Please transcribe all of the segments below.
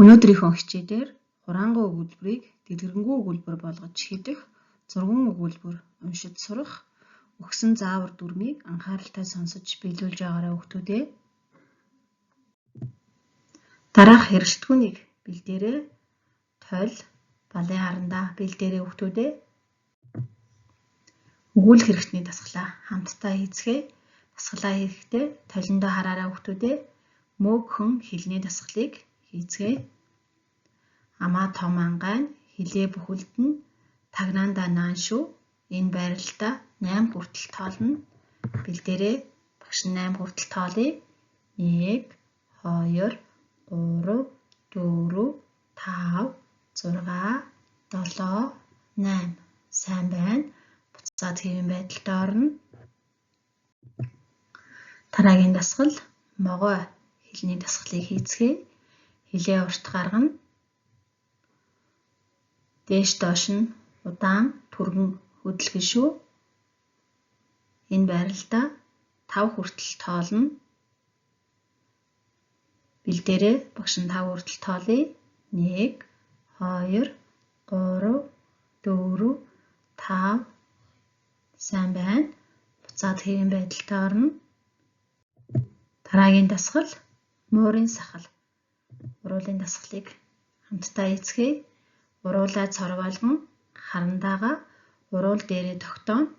Өнөөдрийнхөө хичээлээр хураангуй өгүүлбэрийг дэлгэрэнгүй өгүүлбэр болгож шийдэх, зурган өгүүлбэр уншиж сурах, өгсөн заавар дүрмийг анхааралтай сонсож биелүүлж байгаарай хүүхдүүдээ. Дараах хэрэгсэлтгүүнийг бэлдээрэй. Тойл, балын харандаа бэлдээрэй хүүхдүүдээ. Өгүүлэх хэрэгтний дасгалаа хамтдаа хийцгээе. Дасгалаа хийхдээ тойлондоо хараарай хүүхдүүдээ. Мөөгхөн хэлний дасгалыг хийцгээе. Амаа том ангайн хилээ бүхэлдэн тагнаандаа наан шүү. Энэ байралтаа 8 хүртэл тоолно. Бэлдээрээ багш 8 хүртэл тоолъё. 1, 2, 3, 4, 5, 6, 7, 8. Сайн байна. Буцаад хэвэн байдалд орно. Дараагийн дасгал могой хэлний дасгалыг хийцгээе. Хилээ урт гаргана. Дээш доош нь удаан түргэн хөдөлгөн шүү. Энэ байралтаа 5 хүртэл тоолно. Бэлдээрээ багш нь 5 хүртэл тоолъё. 1, 2, 3, 4, 5. Сайн байна. Буцаад хэвэн байдалд орно. Дараагийн дасгал муурын сахал. Уруулын дасгалыг хамтдаа хийцгээе. Уруулаа цор болгон харандаага уруул дээрээ тогтооно.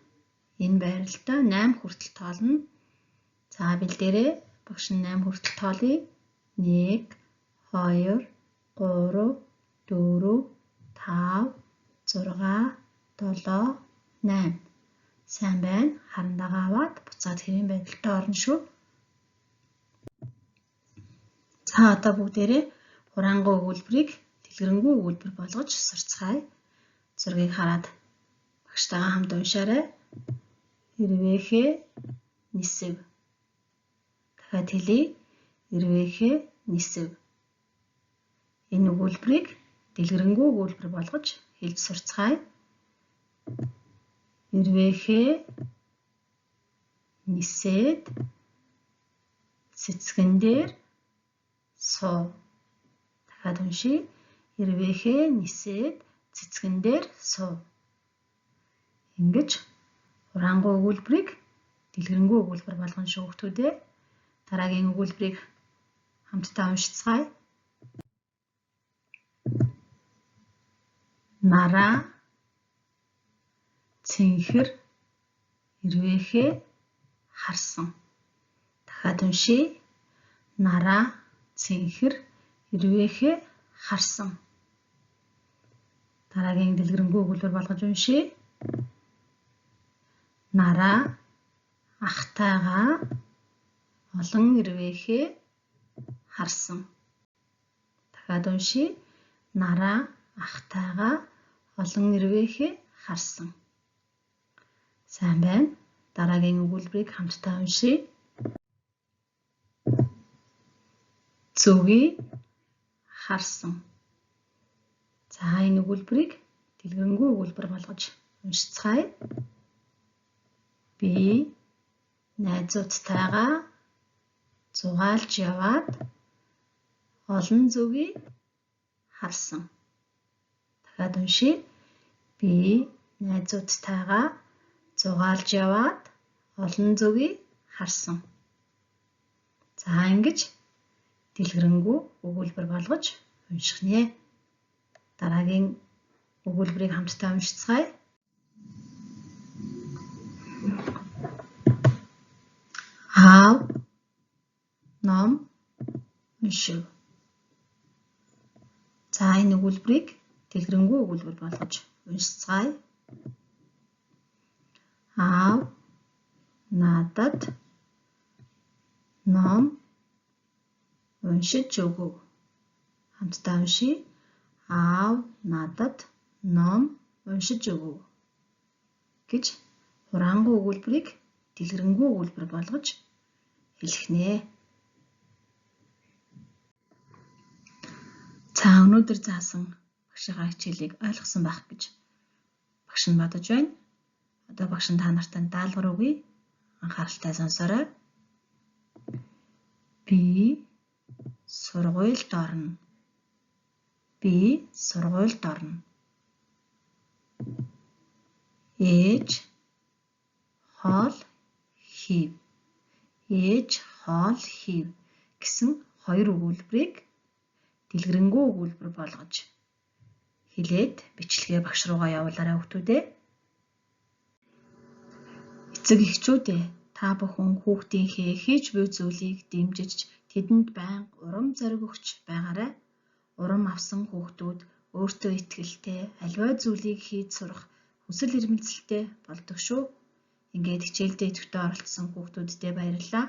Энэ байралтаа 8 хүртэл тоолно. За бэлдээрээ багш нь 8 хүртэл тоолъё. 1, 2, 3, 4, 5, 6, 7, 8. Сайн байна. Харандаагаа аваад буцаад хэвэн байдалд орно шүү. За одоо бүгдээрээ хураангуй өгүүлбэрийг дэлгэрэнгүй өгүүлбэр болгож сурцгаая. Зургийг хараад багштайгаа хамт уншаарай. Ирвэхэ нисэв. Дахиад хэлье. Ирвэхэ нисэв. Энэ өгүүлбэрийг дэлгэрэнгүй өгүүлбэр болгож хэлж сурцгаая. Ирвэхэ нисээд цэцгэн дээр суу. Дахиад уншия. Ирвэхэ нисээд цэцгэн дээр суу. Ингэж хураангуй өгүүлбэрийг дэлгэрэнгүй өгүүлбэр болгоно шүү хүүхдүүдээ. Дараагийн өгүүлбэрийг хамтдаа уншицгаая. Нараа цэнхэр ирвэхэ харсан. Дахиад уншия. Нараа цэнхэр ирвэхэ харсан. Дараагийн дэлгэрэнгүй өгүүлбэр болгож уншия. Нараа ахтайгаа олон ирвэхэ харсан. Дахиад уншия. Нараа ахтайгаа олон ирвэхэ харсан. Сайн байна. Дараагийн өгүүлбэрийг хамтдаа уншия. Зүгийг харсан. За энэ өгүүлбэрийг дэлгэрэнгүй өгүүлбэр болгож уншицгаая. Би найзуудтайгаа зугаалж яваад олон зүгийг харсан. Дахиад уншия. Би найзуудтайгаа зугаалж яваад олон зүгийг харсан. За ингэж дэлгэрэнгүй өгүүлбэр болгож унших нэ. Дараагийн өгүүлбэрийг хамтдаа уншицгаая. Аав ном уншив. За энэ өгүүлбэрийг дэлгэрэнгүй өгүүлбэр болгож уншицгаая. Аав надад ном уншиж өгөв. Хамтдаа уншия. Аав надад ном уншиж өгөв гэж хураангуй өгүүлбэрийг дэлгэрэнгүй өгүүлбэр болгож хэлэх нэ. За өнөөдөр заасан багшийнхаа хичээлийг ойлгосон байх гэж багш нь бодож байна. Одоо багш нь та нартай даалгавар өгье. Анхааралтай сонсоорой. Би сургуульд орно. Би сургуульд орно. Ээж хоол хийв. Ээж хоол хийв гэсэн хоёр өгүүлбэрийг дэлгэрэнгүй өгүүлбэр болгож хэлээд бичлэгээ багш руугаа явуулаарай хүүхдүүдээ. Эцэг эхчүүдээ та бүхэн хүүхдийнхээ хийж буй зүйлийг дэмжиж тэдэнд байнга урам зориг өгч байгаарай. Урам авсан хүүхдүүд өөртөө итгэлтэй аливаа зүйлийг хийж сурах хүсэл эрмэлзэлтэй болдог шүү. Ингээд хичээлдээ идэвхтэй оролцсон хүүхдүүддээ баярлалаа.